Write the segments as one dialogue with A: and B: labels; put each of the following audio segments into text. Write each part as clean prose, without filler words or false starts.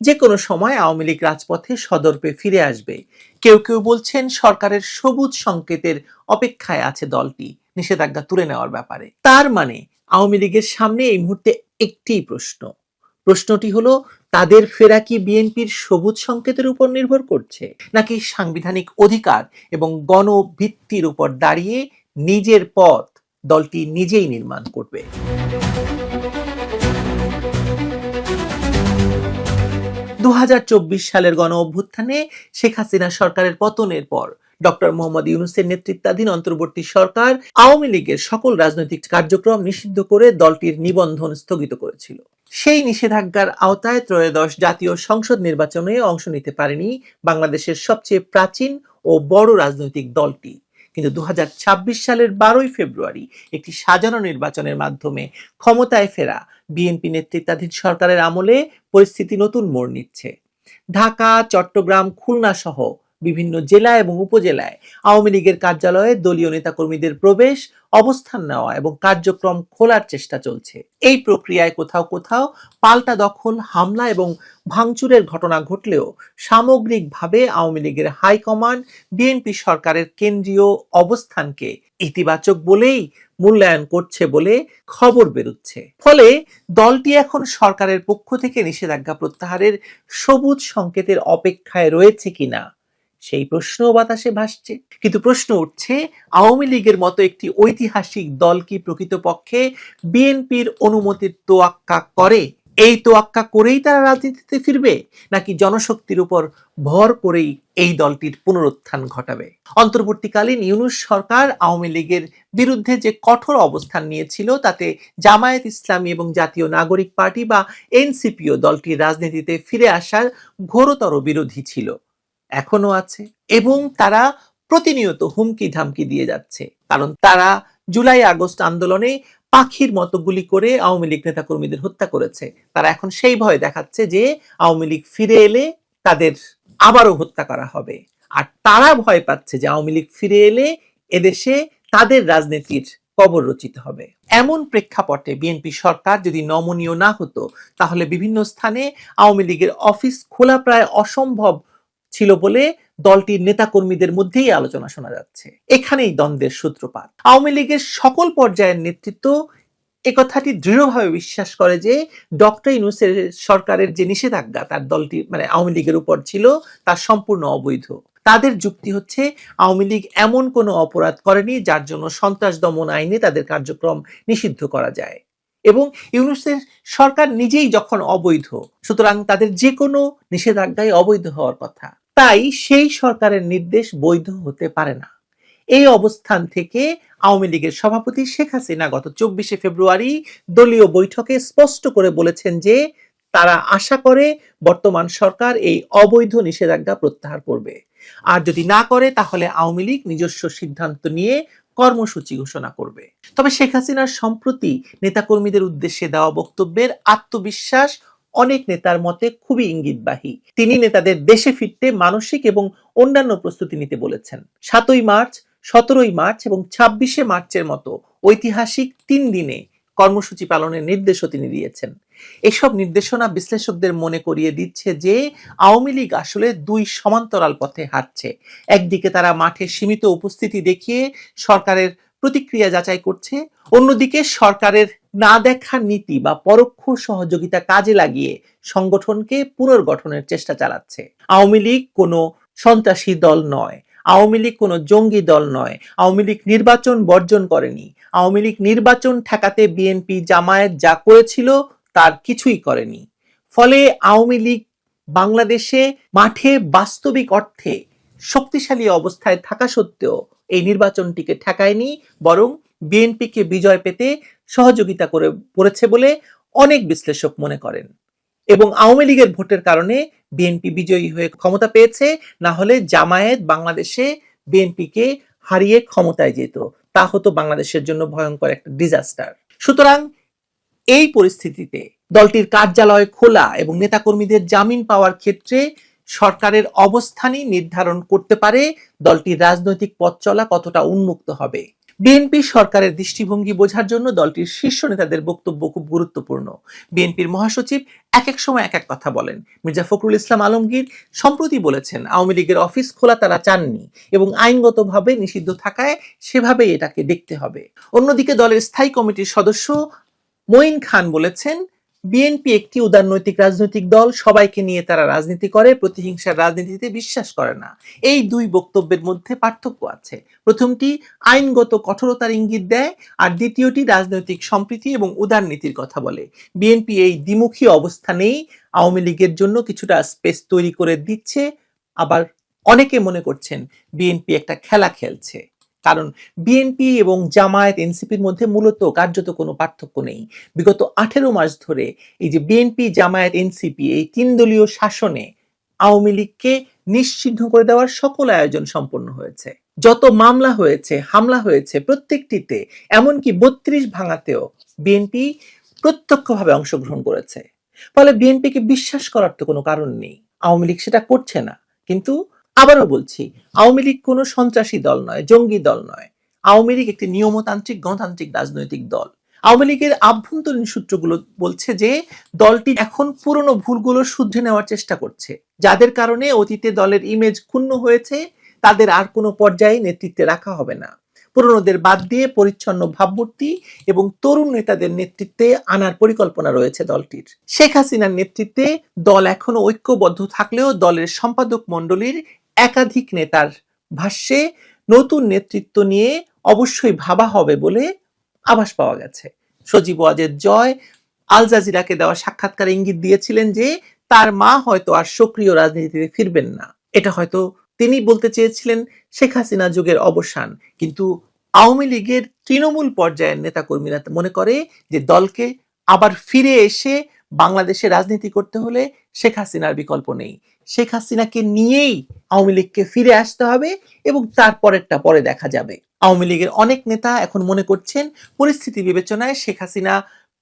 A: যে কোনো সময় আওয়ামী লীগ রাজপথে সদর্পে ফিরে আসবে। কেউ কেউ বলছেন সরকারের সবুজ সংকেতের অপেক্ষায় আছে দলটি নিষেধাজ্ঞা তুলে নেওয়ার ব্যাপারে। তার মানে আওয়ামী লীগের সামনে এই মুহূর্তে একটি প্রশ্নটি হলো, তাদের ফেরা কি বিএনপির সবুজ সংকেতের উপর নির্ভর করছে, নাকি সাংবিধানিক অধিকার এবং গণভিত্তির উপর দাঁড়িয়ে নিজের পথ দলটি নিজেই নির্মাণ করবে? 2024 সালের গণ অভ্যুত্থানে শেখ হাসিনা সরকারের পতনের পর ডক্টর মোহাম্মদ ইউনূসের নেতৃত্বাধীন অন্তর্বর্তী সরকার আওয়ামী লীগের সকল রাজনৈতিক কার্যক্রম নিষিদ্ধ করে দলটির নিবন্ধন স্থগিত করেছিল। সেই নিষেধাজ্ঞার আওতায় ত্রয়োদশ জাতীয় সংসদ নির্বাচনে অংশ নিতে পারেনি বাংলাদেশের সবচেয়ে প্রাচীন ও বড় রাজনৈতিক দলটি। কিন্তু 2026 সালের 12 ফেব্রুয়ারি একটি সাজানো নির্বাচনের মাধ্যমে ক্ষমতায় ফেরা বিএনপি নেতৃত্বাধীন সরকারের আমলে পরিস্থিতি নতুন মোড় নিচ্ছে। ঢাকা, চট্টগ্রাম, খুলনা সহ বিভিন্ন জেলা এবং উপজেলায় আওয়ামী লীগের কার্যালয়ে দলীয় নেতাকর্মীদের প্রবেশ, অবস্থান নেওয়া এবং কার্যক্রম খোলার চেষ্টা চলছে। এই প্রক্রিয়ায় কোথাও কোথাও পাল্টা দখল, হামলা এবং ভাঙচুরের ঘটনা ঘটলেও সামগ্রিকভাবে আওয়ামী লীগের হাইকমান্ড বিএনপি সরকারের কেন্দ্রীয় অবস্থানকে ইতিবাচক বলেই মূল্যায়ন করছে বলে খবর বেরোচ্ছে। ফলে দলটি এখন সরকারের পক্ষ থেকে নিষেধাজ্ঞা প্রত্যাহারের সবুজ সংকেতের অপেক্ষায় রয়েছে কিনা সেই প্রশ্ন বাতাসে ভাসছে। কিন্তু প্রশ্ন উঠছে, আওয়ামী লীগের মতো একটি ঐতিহাসিক দল কি প্রকৃতপক্ষে বিএনপির অনুমতির তোয়াক্কা করে? এই তোয়াক্কা করেই তারা রাজনীতিতে ফিরবে, নাকি জনশক্তির উপর ভর করেই এই দলটির পুনরুত্থান ঘটাবে? অন্তর্বর্তীকালীন ইউনূস সরকার আওয়ামী লীগের বিরুদ্ধে যে কঠোর অবস্থান নিয়েছিল তাতে জামায়াত ইসলামী এবং জাতীয় নাগরিক পার্টি বা এনসিপিও দলটির রাজনীতিতে ফিরে আসার ঘোরতর বিরোধী ছিল, এখনো আছে, এবং তারা প্রতিনিয়ত হুমকি ধামকি দিয়ে যাচ্ছে। কারণ তারা জুলাই আগস্ট আন্দোলনে পাখির মতো গুলি করে আওয়ামী লীগ নেতাকর্মীদের হত্যা করেছে। তারা এখন সেই ভয় দেখাচ্ছে যে আওয়ামী লীগ ফিরে এলে তাদের আবারও হত্যা করা হবে। আর তারা ভয় পাচ্ছে যে আওয়ামী লীগ ফিরে এলে এদেশে তাদের রাজনীতির কবর রচিত হবে। এমন প্রেক্ষাপটে বিএনপি সরকার যদি নমনীয় না হতো, তাহলে বিভিন্ন স্থানে আওয়ামী লীগের অফিস খোলা প্রায় অসম্ভব ছিল বলে দলটির নেতাকর্মীদের মধ্যেই আলোচনা শোনা যাচ্ছে। এখানেই দ্বন্দ্বের সূত্রপাত। আওয়ামী লীগের সকল পর্যায়ের নেতৃত্ব একথাটি দৃঢ়ভাবে বিশ্বাস করে যে ডক্টর ইউনূসের সরকারের যে নিষেধাজ্ঞা তার দলটি মানে আওয়ামী লীগের উপর ছিল তা সম্পূর্ণ অবৈধ। তাদের যুক্তি হচ্ছে, আওয়ামী লীগ এমন কোনো অপরাধ করেনি যার জন্য সন্ত্রাস দমন আইনে তাদের কার্যক্রম নিষিদ্ধ করা যায়, এবং ইউনূসের সরকার নিজেই যখন অবৈধ, সুতরাং তাদের যে কোনো নিষেধাজ্ঞাই অবৈধ হওয়ার কথা। তাই সেই সরকারের নির্দেশ বৈধ হতে পারে না। এই অবস্থান থেকে আওয়ামী লীগের সভাপতি শেখ হাসিনা গত 24 ফেব্রুয়ারি দলীয় বৈঠকে স্পষ্ট করে বলেছেন যে তারা আশা করে বর্তমান সরকার এই অবৈধ নিষেধাজ্ঞা প্রত্যাহার করবে, আর যদি না করে তাহলে আওয়ামী লীগ নিজস্ব সিদ্ধান্ত নিয়ে কর্মসূচি ঘোষণা করবে। তবে শেখ হাসিনার সম্প্রতি নেতাকর্মীদের উদ্দেশ্যে দেওয়া বক্তব্যের আত্মবিশ্বাস অনেক নেতার মতে খুবই ইঙ্গিতবাহী। তিনি নেতাদের দেশে ফিরতে মানসিক এবং অন্যান্য প্রস্তুতি নিতে বলেছেন। 7ই মার্চ, 17ই মার্চ এবং 26শে মার্চের মতো ঐতিহাসিক 3 দিনে কর্মসূচি পালনের নির্দেশও তিনি দিয়েছেন। এসব নির্দেশনা বিশ্লেষকদের মনে করিয়ে দিচ্ছে যে আওয়ামী লীগ আসলে 2 সমান্তরাল পথে হাঁটছে। একদিকে তারা মাঠে সীমিত উপস্থিতি দেখিয়ে সরকারের প্রতিক্রিয়া যাচাই করছে, অন্যদিকে সরকারের না দেখা নীতি বা পরোক্ষ সহযোগিতা কাজে লাগিয়ে সংগঠনকে পুনর্গঠনের চেষ্টা চালাচ্ছে। আওয়ামী লীগ কোনো সন্ত্রাসী দল নয়, আওয়ামী লীগ কোনো জঙ্গি দল নয়, আওয়ামী লীগ নির্বাচন বর্জন করেনি, আওয়ামী লীগ নির্বাচন ঠেকাতে বিএনপি জামায়াত যা করেছিল তার কিছুই করেনি। ফলে আওয়ামী লীগ বাংলাদেশে মাঠে বাস্তবিক অর্থে শক্তিশালী অবস্থায় থাকা সত্ত্বেও এই নির্বাচনটিকে ঠেকায়নি, বরং বিএনপিকে বিজয় পেতে সহযোগিতা করেছে বলে অনেক বিশ্লেষক মনে করেন। এবং আওয়ামী লীগের ভোটের কারণে বিএনপি বিজয়ী হয়ে ক্ষমতা পেয়েছে, না হলে জামায়াত বাংলাদেশে বিএনপিকে হারিয়ে ক্ষমতায় যেত, তা হতো বাংলাদেশের জন্য ভয়ঙ্কর একটা ডিজাস্টার। সুতরাং এই পরিস্থিতিতে দলটির কার্যালয় খোলা এবং নেতাকর্মীদের জামিন পাওয়ার ক্ষেত্রে সরকারের অবস্থানই নির্ধারণ করতে পারে দলটির রাজনৈতিক পথ চলা কতটা উন্মুক্ত হবে। বিএনপি সরকারের দৃষ্টিভঙ্গি বোঝার জন্য দলটির শীর্ষ নেতাদের বক্তব্য খুব গুরুত্বপূর্ণ। বিএনপির মহাসচিব এক এক সময় এক এক কথা বলেন। মির্জা ফখরুল ইসলাম আলমগীর সম্প্রতি বলেছেন, আওয়ামী লীগের অফিস খোলা তারা চাননি এবং আইনগতভাবে নিষিদ্ধ থাকায় সেভাবেই এটাকে দেখতে হবে। অন্যদিকে দলের স্থায়ী কমিটির সদস্য মঈন খান বলেছেন, বিএনপি একটি উদারনৈতিক রাজনৈতিক দল, সবাইকে নিয়ে তারা রাজনীতি করে, প্রতিহিংসার রাজনীতিতে বিশ্বাস করে না। এই দুই বক্তব্যের মধ্যে পার্থক্য আছে। প্রথমটি আইনগত কঠোরতার ইঙ্গিত দেয়, আর দ্বিতীয়টি রাজনৈতিক সম্প্রীতি এবং উদারনীতির কথা বলে। বিএনপি এই দ্বিমুখী অবস্থানেই আওয়ামী লীগের জন্য কিছুটা স্পেস তৈরি করে দিচ্ছে। আবার অনেকে মনে করছেন বিএনপি একটা খেলা খেলছে, কারণ বিএনপি এবং জামায়াত এনসিপির মধ্যে মূলত কার্যত কোনো পার্থক্য নেই। বিগত 18 মাস ধরে এই যে বিএনপি, জামায়াত, এনসিপি এই 3 দলীয় শাসনে আওয়ামী লীগকে নিশ্চিহ্ন করে দেওয়ার সকল আয়োজন সম্পন্ন হয়েছে। যত মামলা হয়েছে, হামলা হয়েছে, প্রত্যেকটিতে, এমনকি 32 ভাঙাতেও বিএনপি প্রত্যক্ষভাবে অংশগ্রহণ করেছে। ফলে বিএনপিকে বিশ্বাস করার তো কোনো কারণ নেই। আওয়ামী লীগ সেটা করছে না। কিন্তু আবারও বলছি, আওয়ামী লীগ কোনো সন্ত্রাসী দল নয়, জঙ্গি দল নয়। আওয়ামী লীগ একটি নিয়মতান্ত্রিক গণতান্ত্রিক রাজনৈতিক দল। আওয়ামী লীগের আভ্যন্তরীণ সূত্রগুলো বলছে যে দলটি এখন পুরনো ভুলগুলো শুধরে নেওয়ার চেষ্টা করছে। যাদের কারণে অতীতে দলের ইমেজ ক্ষুণ্ণ হয়েছে, তাদের আর কোনো পর্যায়ে নেতৃত্বে রাখা হবে না। পুরনোদের বাদ দিয়ে পরিচ্ছন্ন ভাবমূর্তি এবং তরুণ নেতাদের নেতৃত্বে আনার পরিকল্পনা রয়েছে দলটির। শেখ হাসিনার নেতৃত্বে দল এখনো ঐক্যবদ্ধ থাকলেও দলের সম্পাদক মণ্ডলীর একাধিক নেতার ভাষ্যে নতুন নেতৃত্ব নিয়ে অবশ্যই ভাবা হবে বলে আভাস পাওয়া গেছে। সজীব ওয়াজেদ জয় আল জাজিরাকে দেওয়া সাক্ষাৎকারে ইঙ্গিত দিয়েছিলেন যে তার মা হয়তো আর সক্রিয় রাজনীতিতে ফিরবেন না। এটা হয়তো তিনি বলতে চেয়েছিলেন শেখ হাসিনা যুগের অবসান। কিন্তু আওয়ামী লীগের তৃণমূল পর্যায়ের নেতাকর্মীরা মনে করে যে দলকে আবার ফিরে এসে বাংলাদেশে রাজনীতি করতে হলে শেখ হাসিনার বিকল্প নেই। শেখ হাসিনাকে নিয়েই আওয়ামী লীগকে ফিরে আসতে হবে এবং তারপরেরটা পরে দেখা যাবে। আওয়ামী লীগের অনেক নেতা এখন মনে করছেন পরিস্থিতি বিবেচনায় শেখ হাসিনা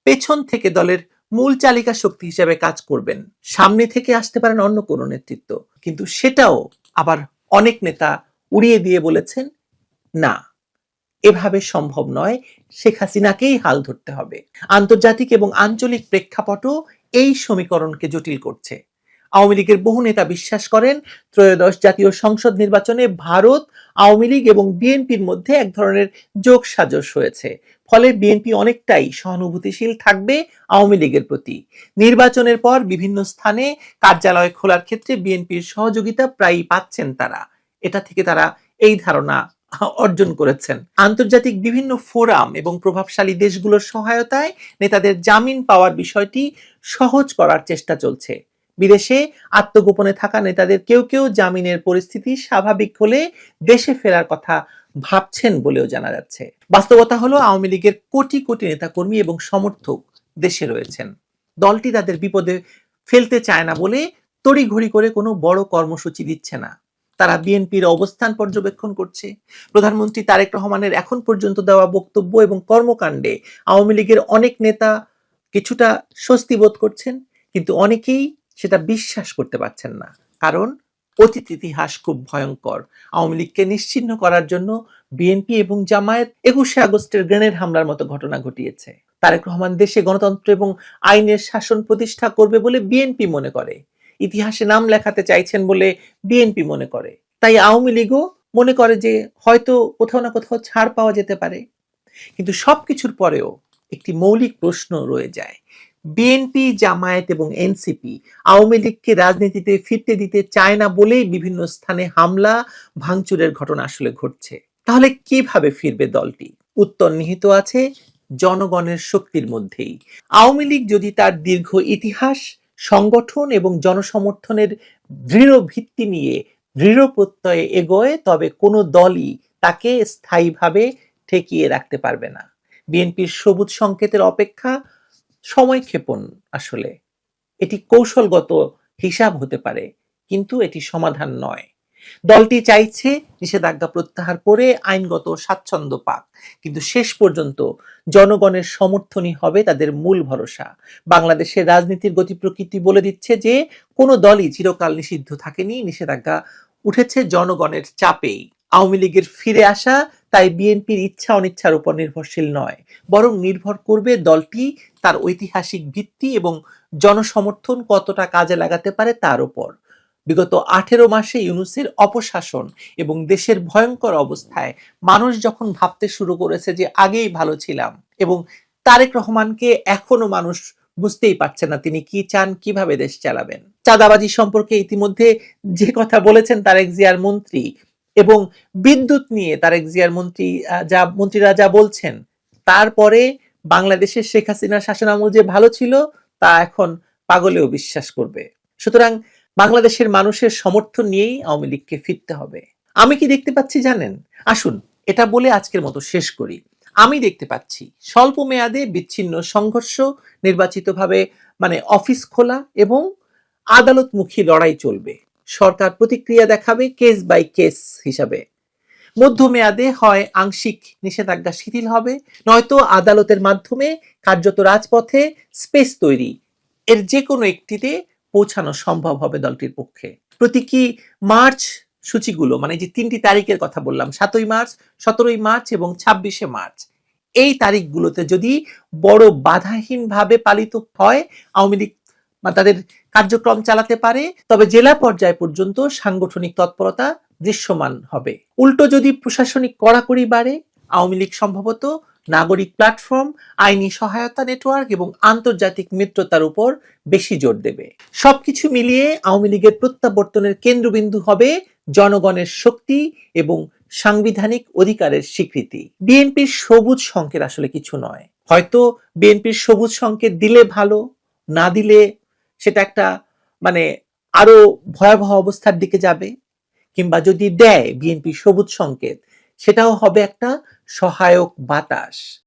A: পেছন থেকে দলের মূল চালিকা শক্তি হিসেবে কাজ করবেন। সামনে থেকে আসতে পারেন অন্য কোনো নেতৃত্ব, কিন্তু সেটাও আবার অনেক নেতা উড়িয়ে দিয়ে বলেছেন, না, এভাবে সম্ভব নয়, শেখ হাসিনাকেই হাল ধরতে হবে। আন্তর্জাতিক এবং আঞ্চলিক প্রেক্ষাপটও এই সমীকরণকে জটিল করছে। আওয়ামী লীগের বহু নেতা বিশ্বাস করেন ত্রয়োদশ জাতীয় সংসদ নির্বাচনে ভারত, আওয়ামী লীগ এবং বিএনপির মধ্যে এক ধরনের যোগসাজশ হয়েছে। ফলে বিএনপি অনেকটাই সহানুভূতিশীল থাকবে আওয়ামী লীগের প্রতি। নির্বাচনের পর বিভিন্ন স্থানে কার্যালয় খোলার ক্ষেত্রে বিএনপির সহযোগিতা প্রায়ই পাচ্ছেন তারা। এটা থেকে তারা এই ধারণা অর্জন করেছেন। আন্তর্জাতিক বিভিন্ন ফোরাম এবং প্রভাবশালী দেশগুলোর সহায়তায় নেতাদের জামিন পাওয়ার বিষয়টি সহজ করার চেষ্টা চলছে। বিদেশে আত্মগোপনে থাকা নেতাদের কেউ কেউ জামিনের পরিস্থিতি স্বাভাবিক হলে দেশে ফেরার কথা ভাবছেন বলেও জানা যাচ্ছে। বাস্তবতা হলো আওয়ামী লীগের কোটি কোটি নেতাকর্মী এবং সমর্থক দেশে রয়েছেন। দলটি তাদের বিপদে ফেলতে চায় না বলে তড়িঘড়ি করে কোনো বড় কর্মসূচি দিচ্ছে না। তারা বিএনপির অবস্থান পর্যবেক্ষণ করছে। প্রধানমন্ত্রী তারেক রহমানের এখন পর্যন্ত দেওয়া বক্তব্য এবং কর্মকাণ্ডে আওয়ামী লীগের অনেক নেতা কিছুটা স্বস্তি বোধ করছেন, কিন্তু অনেকেই সেটা বিশ্বাস করতে পারছেন না। কারণ অতীত ইতিহাস খুব ভয়ঙ্কর। আওয়ামী লীগকে নিশ্চিহ্ন করার জন্য বিএনপি এবং জামায়াত 21শে আগস্টের গ্রেনেড হামলার মতো ঘটনা ঘটিয়েছে। তারেক রহমান দেশে গণতন্ত্র এবং আইনের শাসন প্রতিষ্ঠা করবে বলে বিএনপি মনে করে, ইতিহাসে নাম লেখাতে চাইছেন বলে বিএনপি মনে করে। তাই আওয়ামী লীগও মনে করে যে হয়তো কোথাও না কোথাও ছাড় পাওয়া যেতে পারে। কিন্তু সবকিছুর পরেও একটি মৌলিক প্রশ্ন রয়ে যায়, বিএনপি, জামায়াত এবং এনসিপি আওয়ামী লীগকে রাজনীতিতে ফিরতে দিতে চায় না বলেই বিভিন্ন স্থানে হামলা ভাঙচুরের ঘটনা আসলে ঘটছে। তাহলে কিভাবে ফিরবে দলটি? উত্তর নিহিত আছে জনগণের শক্তির মধ্যেই। আওয়ামী লীগ যদি তার দীর্ঘ ইতিহাস, সংগঠন এবং জনসমর্থনের দৃঢ় ভিত্তি নিয়ে দৃঢ় প্রত্যয়ে এগোয়, তবে কোনো দলই তাকে স্থায়ীভাবে ঠেকিয়ে রাখতে পারবে না। বিএনপির সবুজ সংকেতের অপেক্ষা সময়ক্ষেপণ। আসলে এটি কৌশলগত হিসাব হতে পারে, কিন্তু এটি সমাধান নয়। দলটি চাইছে নিষেধাজ্ঞা প্রত্যাহার করে আইনগত স্বাচ্ছন্দ্য পাক, কিন্তু শেষ পর্যন্ত জনগণের সমর্থনই হবে তাদের মূল ভরসা। বাংলাদেশের রাজনীতির গতি প্রকৃতি বলে দিচ্ছে যে কোনো দলই চিরকাল নিষিদ্ধ থাকেনি, নিষেধাজ্ঞা উঠেছে জনগণের চাপেই। আওয়ামী লীগের ফিরে আসা তাই বিএনপির ইচ্ছা অনিচ্ছার উপর নির্ভরশীল নয়, বরং নির্ভর করবে দলটি তার ঐতিহাসিক ভিত্তি এবং জনসমর্থন কতটা কাজে লাগাতে পারে তার উপর। বিগত 18 মাসে ইউনূসের অপশাসন এবং দেশের ভয়ঙ্কর অবস্থায় মানুষ যখন ভাবতে শুরু করেছে যে আগেই ভালো ছিলাম, এবং তারেক রহমানকে এখনো মানুষ বুঝতেই পারছে না তিনি কি চান, কিভাবে দেশ চালাবেন। চাঁদাবাজি সম্পর্কে ইতিমধ্যে যে কথা বলেছেন তারেক জিয়ার মন্ত্রী, এবং বিদ্যুৎ নিয়ে তারেক জিয়ার মন্ত্রীরা যা বলছেন, তারপরে বাংলাদেশের শেখ হাসিনার শাসনামল যে ভালো ছিল তা এখন পাগলেও বিশ্বাস করবে। সুতরাং বাংলাদেশের মানুষের সমর্থন নিয়েই আওয়ামী লীগকে ফিরতে হবে। আমি কি দেখতে পাচ্ছি জানেন? আসুন এটা বলে আজকের মতো শেষ করি। আমি দেখতে পাচ্ছি স্বল্প মেয়াদে বিচ্ছিন্ন সংঘর্ষ, নির্বাচিতভাবে অফিস খোলা এবং আদালতমুখী লড়াই চলবে। সরকার প্রতিক্রিয়া দেখাবে কেস বাই কেস হিসাবে। মধ্যমেয়াদে হয় আংশিক নিষেধাজ্ঞা শিথিল হবে, নয়তো আদালতের মাধ্যমে কার্যত রাজপথে স্পেস তৈরি, এর যে কোনো একটিতে পৌঁছানো সম্ভব হবে দলটির পক্ষে। প্রতীকী মার্চ সূচিগুলো, যে 3টি তারিখের কথা বললাম, 7ই মার্চ, 17ই মার্চ এবং 26শে মার্চ, এই তারিখগুলোতে যদি বড় বাধাহীনভাবে পালিত হয়, আওয়ামী লীগ তাদের কার্যক্রম চালাতে পারে, তবে জেলা পর্যায় পর্যন্ত সাংগঠনিক তৎপরতা দৃশ্যমান হবে। উল্টো যদি প্রশাসনিক কড়াকড়ি বাড়ে, আওয়ামী লীগ সম্ভবত নাগরিক প্ল্যাটফর্ম, আইনি সহায়তা নেটওয়ার্ক এবং আন্তর্জাতিক মিত্রতার উপর বেশি জোর দেবে। সবকিছু মিলিয়ে আওয়ামী লীগের প্রত্যাবর্তনের কেন্দ্রবিন্দু হবে জনগণের শক্তি এবং সাংবিধানিক অধিকারের স্বীকৃতি। বিএনপির সবুজ সংকেত আসলে কিছু নয়। হয়তো বিএনপির সবুজ সংকেত দিলে ভালো, না দিলে সেটা একটা আরো ভয়াবহ অবস্থার দিকে যাবে, কিংবা যদি দেয় বিএনপি সবুজ সংকেত, সেটাও হবে একটা সহায়ক বাতাস।